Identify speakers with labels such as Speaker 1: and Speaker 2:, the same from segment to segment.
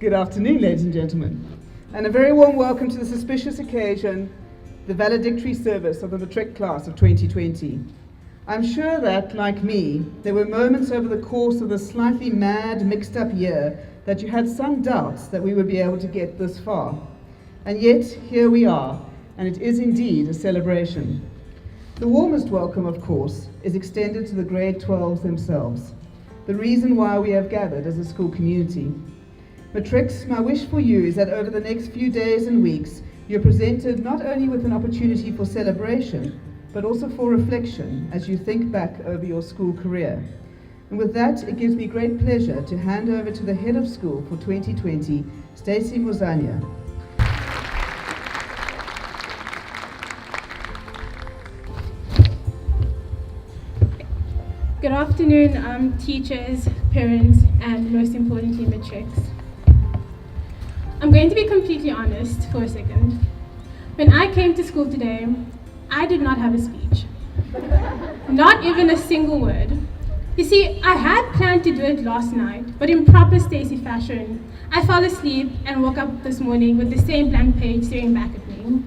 Speaker 1: Good afternoon, ladies and gentlemen, and a very warm welcome to this auspicious occasion, the valedictory service of the matric class of 2020. I'm sure that, like me, there were moments over the course of this slightly mad, mixed-up year that you had some doubts that we would be able to get this far. And yet, here we are, and it is indeed a celebration. The warmest welcome, of course, is extended to the grade 12s themselves, the reason why we have gathered as a school community. Matrics, my wish for you is that over the next few days and weeks, you're presented not only with an opportunity for celebration, but also for reflection as you think back over your school career. And with that, it gives me great pleasure to hand over to the head of school for 2020, Stacey Muzania.
Speaker 2: Good afternoon, teachers, parents, and most importantly, matrics. I'm going to be completely honest for a second. When I came to school today, I did not have a speech. Not even a single word. You see, I had planned to do it last night, but in proper Stacey fashion, I fell asleep and woke up this morning with the same blank page staring back at me.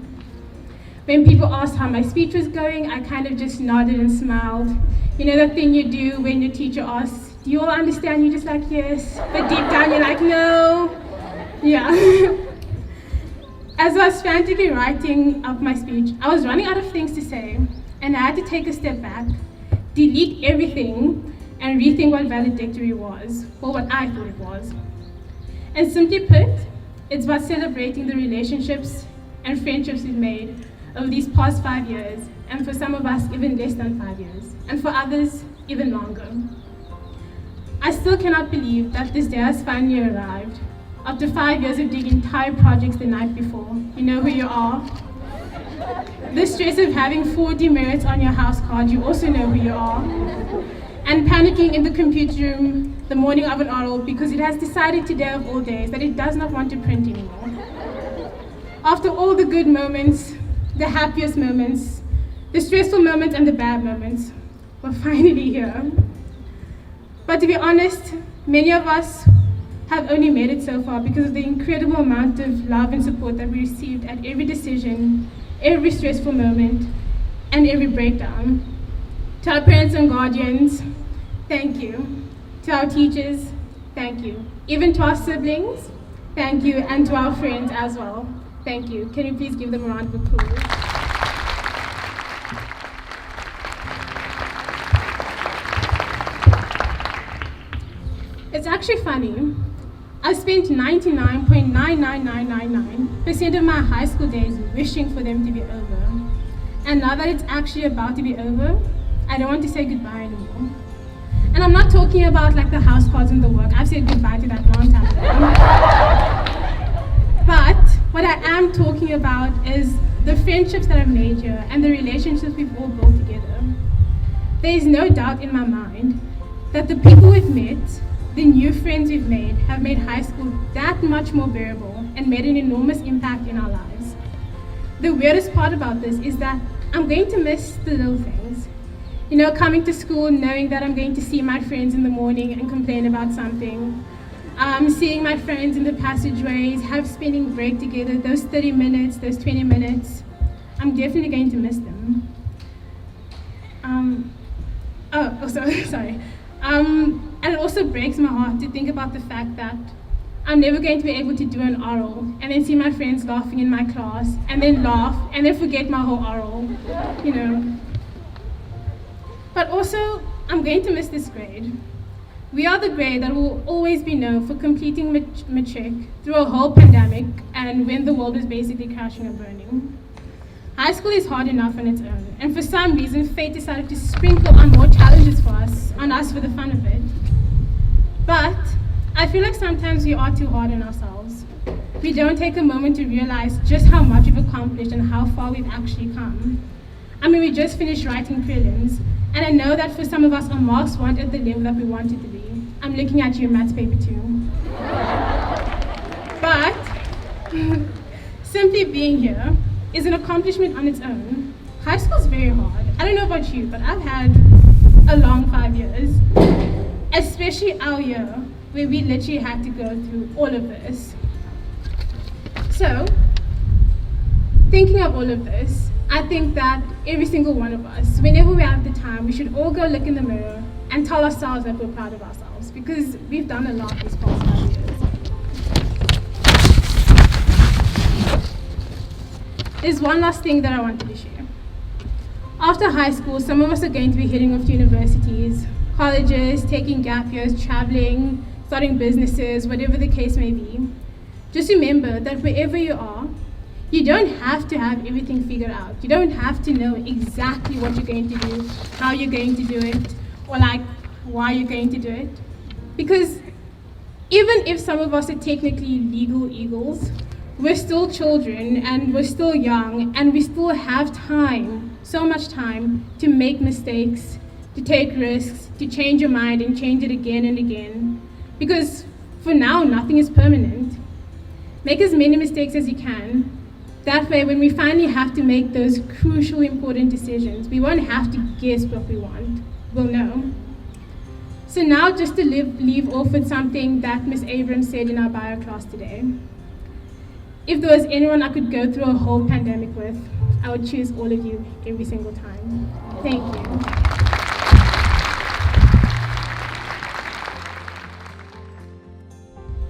Speaker 2: When people asked how my speech was going, I kind of just nodded and smiled. You know that thing you do when your teacher asks, do you all understand? You're just like, yes, but deep down you're like, no. Yeah. As I was frantically writing up my speech, I was running out of things to say, and I had to take a step back, delete everything, and rethink what valedictory was, or what I thought it was. And simply put, it's about celebrating the relationships and friendships we've made over these past 5 years, and for some of us, even less than 5 years, and for others, even longer. I still cannot believe that this day has finally arrived. After 5 years of doing entire projects the night before, you know who you are. The stress of having 4 demerits on your house card, you also know who you are. And panicking in the computer room the morning of an oral because it has decided today of all days that it does not want to print anymore. After all the good moments, the happiest moments, the stressful moments and the bad moments, we're finally here. But to be honest, many of us have only made it so far because of the incredible amount of love and support that we received at every decision, every stressful moment, and every breakdown. To our parents and guardians, thank you. To our teachers, thank you. Even to our siblings, thank you. And to our friends as well, thank you. Can you please give them a round of applause? It's actually funny. I spent 99.99999% of my high school days wishing for them to be over. And now that it's actually about to be over, I don't want to say goodbye anymore. And I'm not talking about like the house cards and the work. I've said goodbye to that long time ago. But what I am talking about is the friendships that I've made here and the relationships we've all built together. There is no doubt in my mind that the people we've met, the new friends we've made, have made high school that much more bearable and made an enormous impact in our lives. The weirdest part about this is that I'm going to miss the little things. You know, coming to school, knowing that I'm going to see my friends in the morning and complain about something. Seeing my friends in the passageways, spending break together, those 30 minutes, those 20 minutes. I'm definitely going to miss them. Sorry. And it also breaks my heart to think about the fact that I'm never going to be able to do an oral and then see my friends laughing in my class and then laugh and then forget my whole oral, you know. But also, I'm going to miss this grade. We are the grade that will always be known for completing matric through a whole pandemic and when the world was basically crashing and burning. High school is hard enough on its own, and for some reason, fate decided to sprinkle on more challenges on us for the fun of it. But I feel like sometimes we are too hard on ourselves. We don't take a moment to realize just how much we've accomplished and how far we've actually come. I mean, we just finished writing prelims, and I know that for some of us, our marks weren't at the level that we wanted to be. I'm looking at you in maths paper too. But simply being here is an accomplishment on its own. High school is very hard. I don't know about you, but I've had a long 5 years, especially our year, where we literally had to go through all of this. So, thinking of all of this, I think that every single one of us, whenever we have the time, we should all go look in the mirror and tell ourselves that we're proud of ourselves, because we've done a lot these past 5 years. There's one last thing that I wanted to share. After high school, some of us are going to be heading off to universities, colleges, taking gap years, traveling, starting businesses, whatever the case may be. Just remember that wherever you are, you don't have to have everything figured out. You don't have to know exactly what you're going to do, how you're going to do it, or like why you're going to do it. Because even if some of us are technically legal eagles, we're still children and we're still young and we still have time, so much time, to make mistakes, to take risks, to change your mind and change it again and again. Because for now, nothing is permanent. Make as many mistakes as you can. That way, when we finally have to make those crucial, important decisions, we won't have to guess what we want. We'll know. So now, just to leave off with something that Ms. Abrams said in our bio class today. If there was anyone I could go through a whole pandemic with, I would choose all of you every single time. Thank you.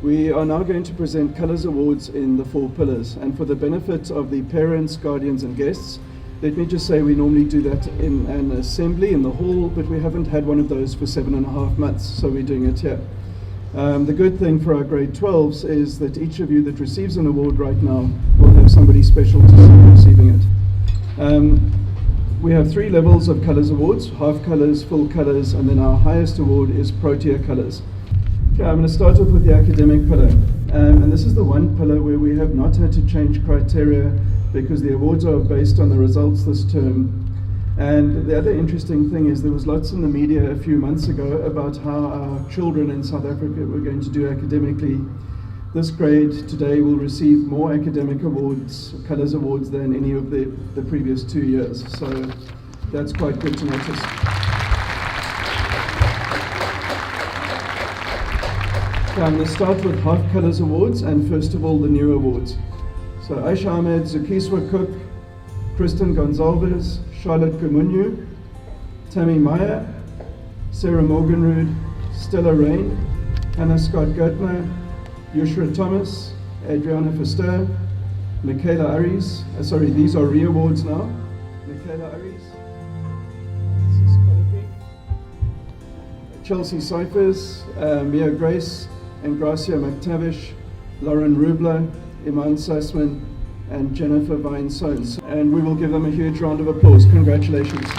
Speaker 3: We are now going to present Colours Awards in the 4 pillars, and for the benefit of the parents, guardians and guests, let me just say we normally do that in an assembly in the hall, but we haven't had one of those for 7.5 months, so we're doing it here. The good thing for our grade 12s is that each of you that receives an award right now will have somebody special to see receiving it. We have 3 levels of Colours Awards: half colours, full colours, and then our highest award is Protea Colours. Okay, I'm going to start off with the academic pillar, and this is the one pillar where we have not had to change criteria because the awards are based on the results this term. And the other interesting thing is there was lots in the media a few months ago about how our children in South Africa were going to do academically. This grade today will receive more academic awards, Colours Awards, than any of the previous 2 years. So that's quite good to notice. I'm going to start with half Colours Awards, and first of all the new awards. So Aisha Ahmed, Zukiswa Cook, Kristen Gonzalez, Charlotte Gumunyu, Tammy Meyer, Sarah Morganrud, Stella Rain, Hannah Scott Gertner, Yushra Thomas, Adriana Foster, Michaela Aries, these are re-awards now. Michaela Aries, Chelsea Cyphers, Mia Grace, and Gracia McTavish, Lauren Rubler, Iman Sussman, and Jennifer Vine-Sones. And we will give them a huge round of applause. Congratulations.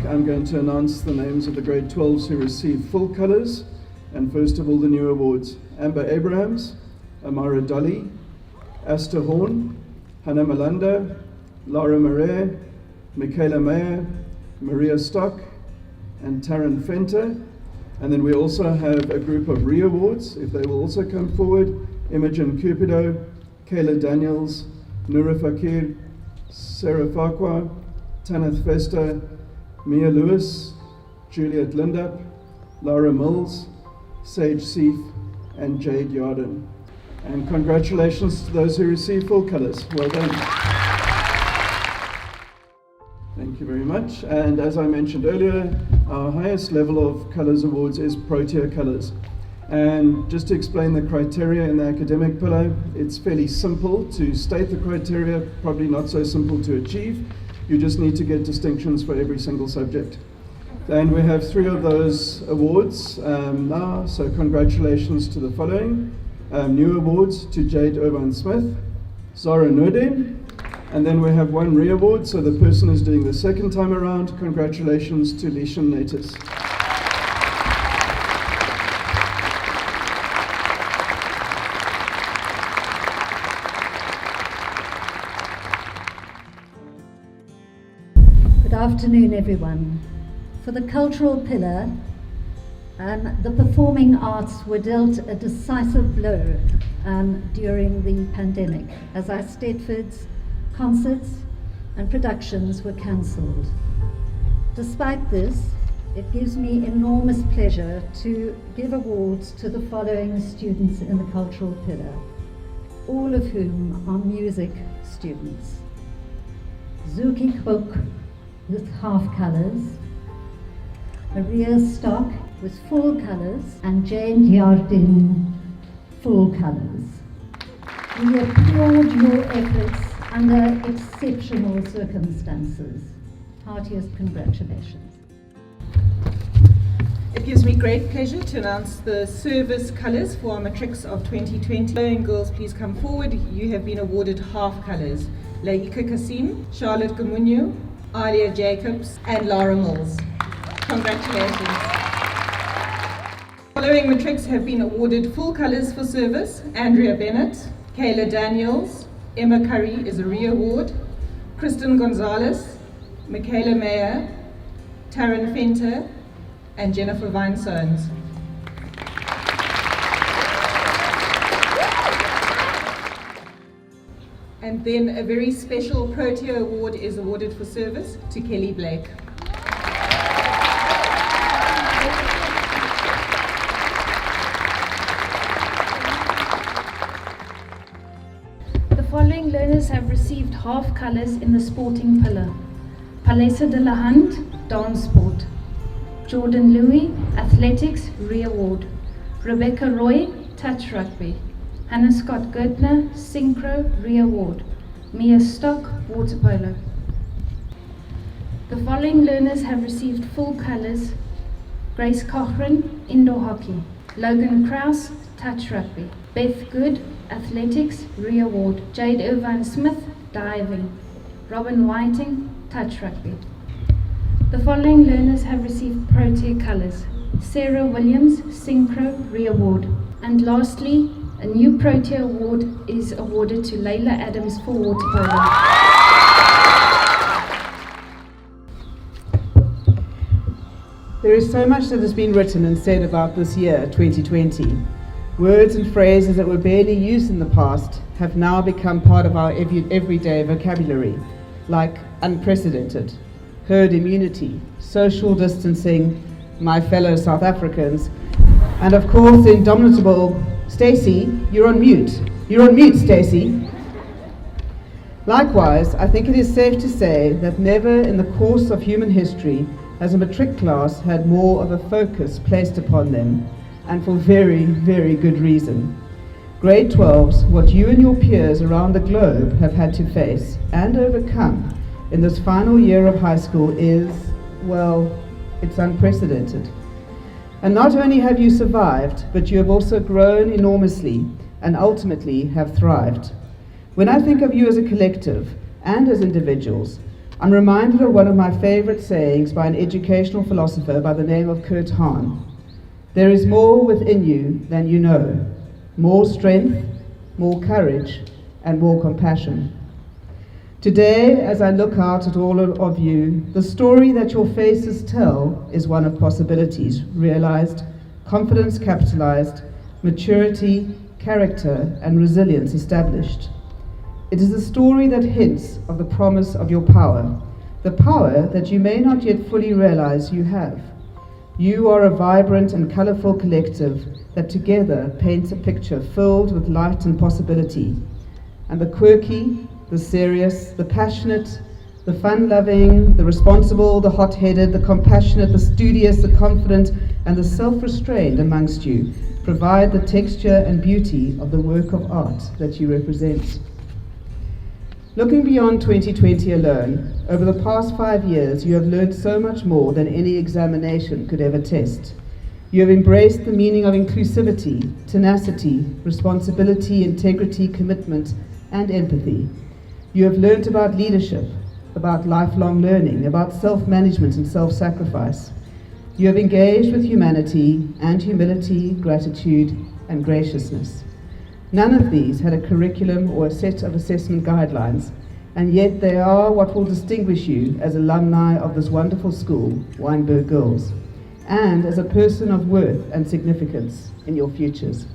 Speaker 3: I'm going to announce the names of the grade 12s who received full colours. And first of all, the new awards: Amber Abrahams, Amara Dully, Asta Horn, Hannah Malanda, Laura Marais, Michaela Mayer, Maria Stock, and Taryn Fenter. And then we also have a group of re-awards, if they will also come forward: Imogen Cupido, Kayla Daniels, Nura Fakir, Sarah Farquhar, Tanath Festa, Mia Lewis, Juliet Lindup, Laura Mills, Sage Seif, and Jade Yarden. And congratulations to those who received full colours. Well done. Thank you very much. And as I mentioned earlier, our highest level of Colours Awards is Protea Colours. And just to explain the criteria in the academic pillar, it's fairly simple to state the criteria, probably not so simple to achieve. You just need to get distinctions for every single subject. And we have 3 of those awards now, so congratulations to the following. New awards to Jade Irvine Smith, Zara Nurdin, and then we have 1 re-award, so the person who's doing the second time around, congratulations to Lishan Natus.
Speaker 4: Good afternoon, everyone. For the cultural pillar, the performing arts were dealt a decisive blow during the pandemic, as our Stedfords, concerts and productions were cancelled. Despite this, It gives me enormous pleasure to give awards to the following students in the cultural pillar, all of whom are music students. Zuki Kruk with half colours, Maria Stock with full colours, and Jane Yardin full colours. We applaud your efforts under exceptional circumstances. Heartiest congratulations.
Speaker 1: It gives me great pleasure to announce the service colours for our matrics of 2020. Wynberg Girls, please come forward. You have been awarded half colours. Laika Kasim, Charlotte Gamunyo, Alia Jacobs, and Lara Mills. Congratulations. Following matrics have been awarded full colours for service: Andrea Bennett, Kayla Daniels, Emma Curry is a re-award, Kristen Gonzalez, Michaela Mayer, Taryn Fenter, and Jennifer Vinestones. And then a very special Protea Award is awarded for service to Kelly Blake.
Speaker 5: The following learners have received half colours in the sporting pillar: Palesa de la Hunt, dance sport; Jordan Louis, athletics, re-award; Rebecca Roy, touch rugby; Hannah Scott Gertner, synchro, re-award; Mia Stock, water polo. The following learners have received full colours: Grace Cochran, indoor hockey; Logan Krause, touch rugby; Beth Good, athletics, re-award; Jade Irvine Smith, diving; Robin Whiting, touch rugby. The following learners have received Protea colours: Sarah Williams, synchro, re-award. And lastly, a new Protea award is awarded to Layla Adams for water polo.
Speaker 1: There is so much that has been written and said about this year, 2020. Words and phrases that were barely used in the past have now become part of our everyday vocabulary, like unprecedented, herd immunity, social distancing, my fellow South Africans, and of course the indomitable Stacey, you're on mute. You're on mute, Stacey. Likewise, I think it is safe to say that never in the course of human history has a matric class had more of a focus placed upon them, and for very, very good reason. Grade 12s, what you and your peers around the globe have had to face and overcome in this final year of high school is, well, it's unprecedented. And not only have you survived, but you have also grown enormously and ultimately have thrived. When I think of you as a collective and as individuals, I'm reminded of one of my favorite sayings by an educational philosopher by the name of Kurt Hahn. There is more within you than you know, more strength, more courage, and more compassion. Today, as I look out at all of you, the story that your faces tell is one of possibilities realized, confidence capitalized, maturity, character, and resilience established. It is a story that hints of the promise of your power, the power that you may not yet fully realize you have. You are a vibrant and colorful collective that together paints a picture filled with light and possibility. And the quirky, the serious, the passionate, the fun-loving, the responsible, the hot-headed, the compassionate, the studious, the confident, and the self-restrained amongst you provide the texture and beauty of the work of art that you represent. Looking beyond 2020 alone, over the past 5 years, you have learned so much more than any examination could ever test. You have embraced the meaning of inclusivity, tenacity, responsibility, integrity, commitment, and empathy. You have learnt about leadership, about lifelong learning, about self-management and self-sacrifice. You have engaged with humanity and humility, gratitude, and graciousness. None of these had a curriculum or a set of assessment guidelines, and yet they are what will distinguish you as alumni of this wonderful school, Wynberg Girls, and as a person of worth and significance in your futures.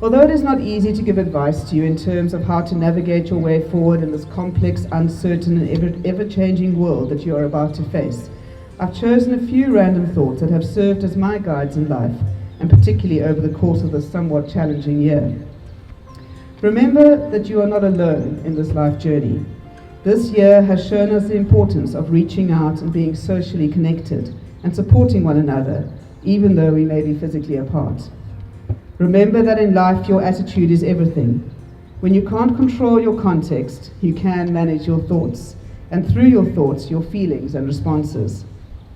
Speaker 1: Although it is not easy to give advice to you in terms of how to navigate your way forward in this complex, uncertain, and ever-changing world that you are about to face, I've chosen a few random thoughts that have served as my guides in life, and particularly over the course of this somewhat challenging year. Remember that you are not alone in this life journey. This year has shown us the importance of reaching out and being socially connected and supporting one another, even though we may be physically apart. Remember that in life your attitude is everything. When you can't control your context, you can manage your thoughts, and through your thoughts, your feelings and responses.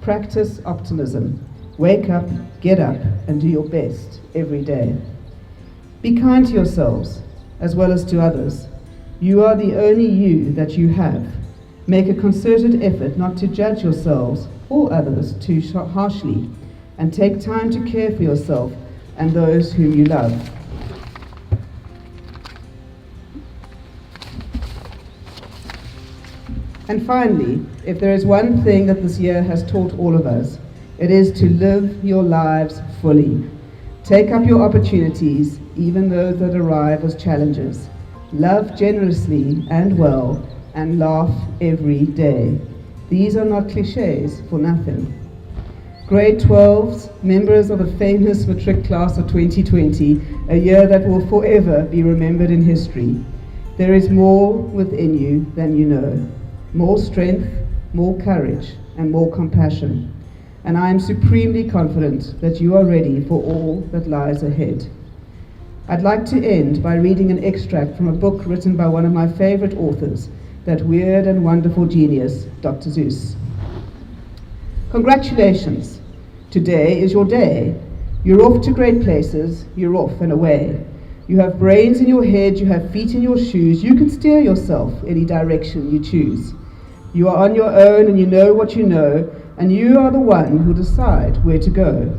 Speaker 1: Practice optimism. Wake up, get up, and do your best every day. Be kind to yourselves, as well as to others. You are the only you that you have. Make a concerted effort not to judge yourselves or others too harshly, and take time to care for yourself and those whom you love. And finally, if there is one thing that this year has taught all of us, it is to live your lives fully. Take up your opportunities, even those that arrive as challenges. Love generously and well, and laugh every day. These are not cliches for nothing. Grade 12s, members of the famous matric class of 2020, a year that will forever be remembered in history. There is more within you than you know. More strength, more courage, and more compassion. And I am supremely confident that you are ready for all that lies ahead. I'd like to end by reading an extract from a book written by one of my favorite authors, that weird and wonderful genius, Dr. Seuss. Congratulations. Today is your day. You're off to great places. You're off and away. You have brains in your head. You have feet in your shoes. You can steer yourself any direction you choose. You are on your own and you know what you know, and you are the one who'll decide where to go.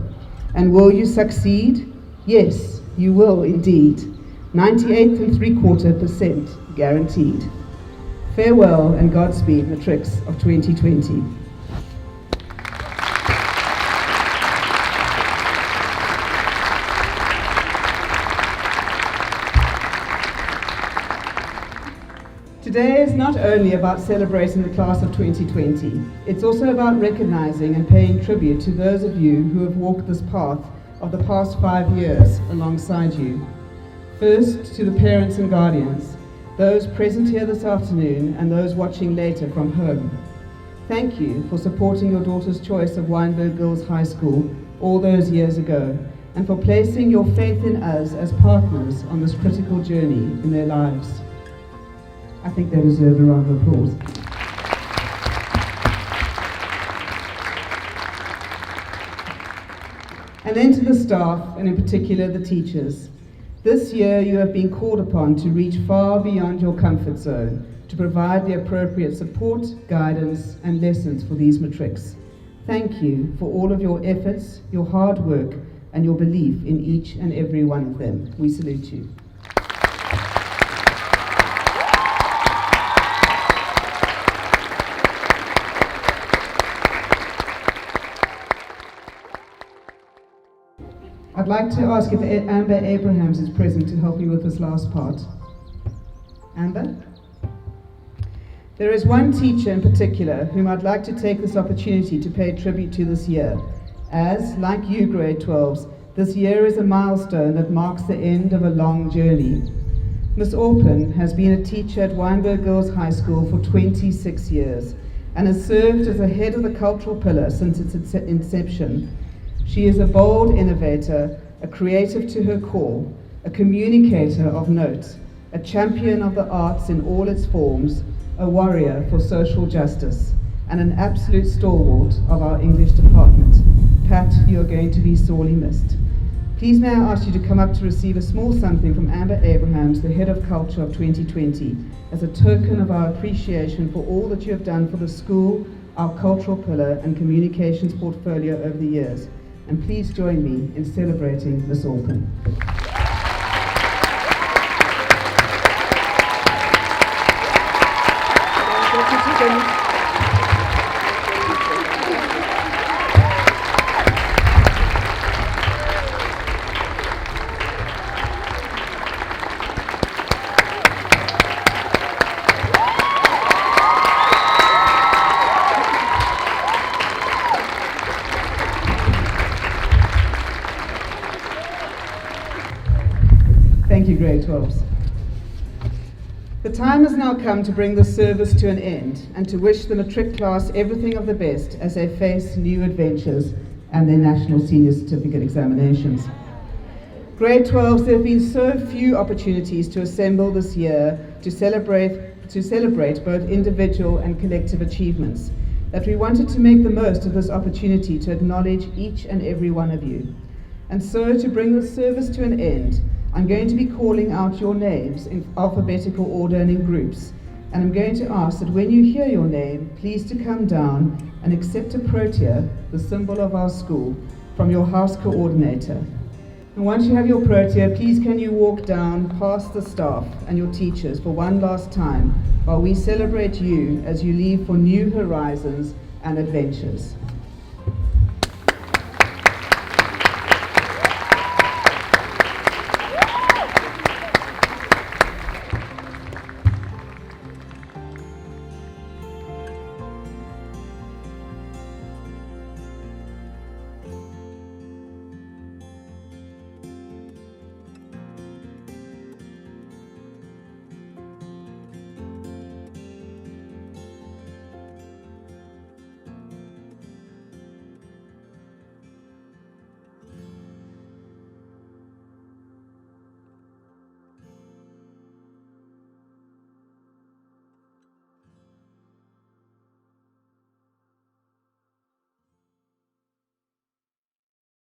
Speaker 1: And will you succeed? Yes, you will indeed. 98.75% guaranteed. Farewell and Godspeed, Matrix of 2020. Today is not only about celebrating the class of 2020, it's also about recognizing and paying tribute to those of you who have walked this path of the past 5 years alongside you. First, to the parents and guardians, those present here this afternoon and those watching later from home. Thank you for supporting your daughter's choice of Wynberg Girls High School all those years ago, and for placing your faith in us as partners on this critical journey in their lives. I think they deserve a round of applause. And then to the staff, and in particular the teachers. This year you have been called upon to reach far beyond your comfort zone to provide the appropriate support, guidance, and lessons for these matrics. Thank you for all of your efforts, your hard work, and your belief in each and every one of them. We salute you. I'd like to ask if Amber Abrahams is present to help me with this last part. Amber? There is one teacher in particular whom I'd like to take this opportunity to pay tribute to this year, as, like you grade 12s, this year is a milestone that marks the end of a long journey. Miss Orpin has been a teacher at Wynberg Girls High School for 26 years and has served as the head of the cultural pillar since its inception. She is a bold innovator, a creative to her core, a communicator of note, a champion of the arts in all its forms, a warrior for social justice, and an absolute stalwart of our English department. Pat, you are going to be sorely missed. Please may I ask you to come up to receive a small something from Amber Abrahams, the head of culture of 2020, as a token of our appreciation for all that you have done for the school, our cultural pillar, and communications portfolio over the years. And please join me in celebrating Miss Orpin. you, grade 12s. The time has now come to bring this service to an end and to wish the matric class everything of the best as they face new adventures and their national senior certificate examinations. Grade 12s, there have been so few opportunities to assemble this year to celebrate both individual and collective achievements that we wanted to make the most of this opportunity to acknowledge each and every one of you. And so, to bring this service to an end, I'm going to be calling out your names in alphabetical order and in groups. And I'm going to ask that when you hear your name, please to come down and accept a protea, the symbol of our school, from your house coordinator. And once you have your protea, please can you walk down past the staff and your teachers for one last time while we celebrate you as you leave for new horizons and adventures.